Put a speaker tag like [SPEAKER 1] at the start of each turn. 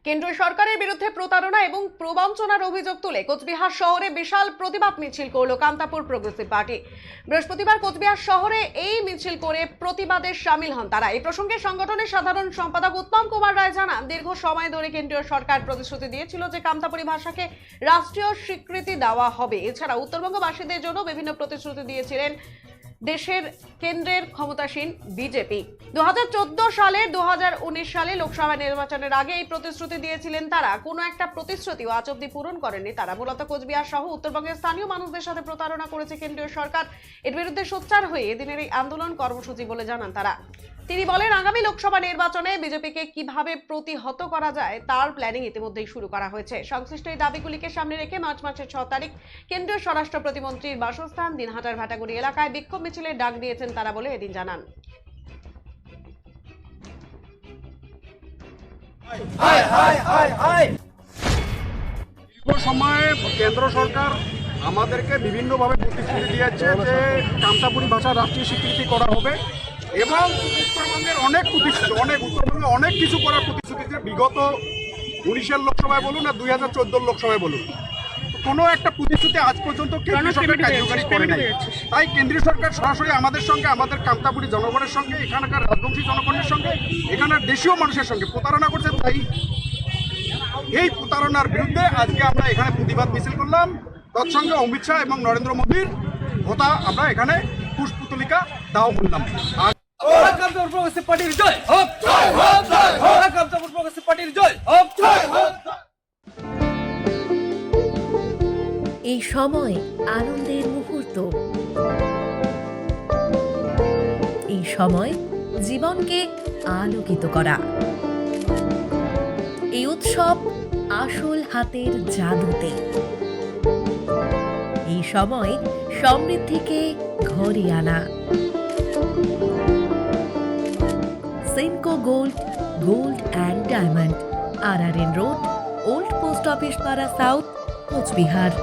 [SPEAKER 1] কেন্দ্রীয় সরকারের বিরুদ্ধে প্রতারণা এবং প্রবঞ্চনার অভিযোগ তুলে কোচবিহার শহরে বিশাল প্রতিবাদ মিছিল করল কামতাপুর প্রগ্রেসিভ পার্টি। বৃহস্পতিবার কোচবিহার শহরে এই মিছিল করে প্রতিবাদে সামিল হন তারা। এই প্রসঙ্গে সংগঠনের সাধারণ সম্পাদক উত্তম কুমার রায় জানান, দীর্ঘ সময় ধরে কেন্দ্রীয় সরকার প্রতিশ্রুতি দিয়েছিল যে কামতাপুরী ভাষাকে রাষ্ট্রীয় স্বীকৃতি দেওয়া হবে। এছাড়া উত্তরবঙ্গবাসীদের জন্য বিভিন্ন প্রতিশ্রুতি দিয়েছিলেন দেশের কেন্দ্রের ক্ষমতাসীন বিজেপি। 2014 সালে 2019 সালে লোকসভা নির্বাচনের আগে এই প্রতিশ্রুতি দিয়েছিলেন তারা। কোনো একটা প্রতিশ্রুতিও আজ অব্দি পূরণ করেনি তারা। মূলত কোচবিহার সহ উত্তরবঙ্গের স্থানীয় মানুষদের সাথে প্রতারণা করেছে কেন্দ্রীয় সরকার। এর বিরুদ্ধে সোচ্চার হয়ে এদিনের এই আন্দোলন কর্মসূচি বলে জানান তারা। তিনি বলেন, আগামী লোকসভা নির্বাচনে বিজেপিকে কিভাবে প্রতিহত করা যায় তার প্ল্যানিং ইতিমধ্যেই শুরু করা হয়েছে। সংশ্লিষ্ট এই দাবিগুলিকে সামনে রেখে মার্চ মাসের 6 তারিখ কেন্দ্রীয় স্বরাষ্ট্র প্রতিমন্ত্রীর বাসস্থান দিনহাটার ভাটাগুড়ি এলাকায় বিক্ষোভ মিছিলের ডাক দিয়েছেন তারা বলে এদিন জানান।
[SPEAKER 2] দীর্ঘ সময়ে কেন্দ্র সরকার আমাদেরকে বিভিন্নভাবে প্রতিশ্রুতি দিয়েছে যে কামতাপুরী ভাষা রাষ্ট্রীয় স্বীকৃতি করা হবে এবং উত্তরবঙ্গের অনেক প্রতিশ্রুতি উত্তরবঙ্গে অনেক কিছু করার প্রতিশ্রুতি বিগত 19-এর লোকসভায় বলুন আর 2014 লোকসভায় বলুন, কোনো একটা প্রতিশ্রুতি আজ পর্যন্ত কেন্দ্রীয় সরকার কার্যকরী করে নাই। তাই কেন্দ্রীয় সরকার সরাসরি আমাদের সঙ্গে, আমাদের কামতাপুরী জনগণের সঙ্গে, এখানকার রাজবংশী জনগণের সঙ্গে, এখানের দেশীয় মানুষের সঙ্গে প্রতারণা করছে। তাই এই প্রতারণার বিরুদ্ধে আজকে আমরা এখানে প্রতিবাদ মিছিল করলাম। তৎসঙ্গে অমিত শাহ এবং নরেন্দ্র মোদীর কথা আমরা এখানে পুষ্পতলিকা দাও করলাম।
[SPEAKER 3] এই সময় আনন্দের মুহূর্ত, এই সময় জীবনকে আলোকিত করা, এই উৎসব আসল হাতের জাদুতে, এই সময় সমৃদ্ধিকে ঘরে আনা। Senco gold, gold and diamond, RRN road, old post office পাড়া সাউথ, কোচবিহার।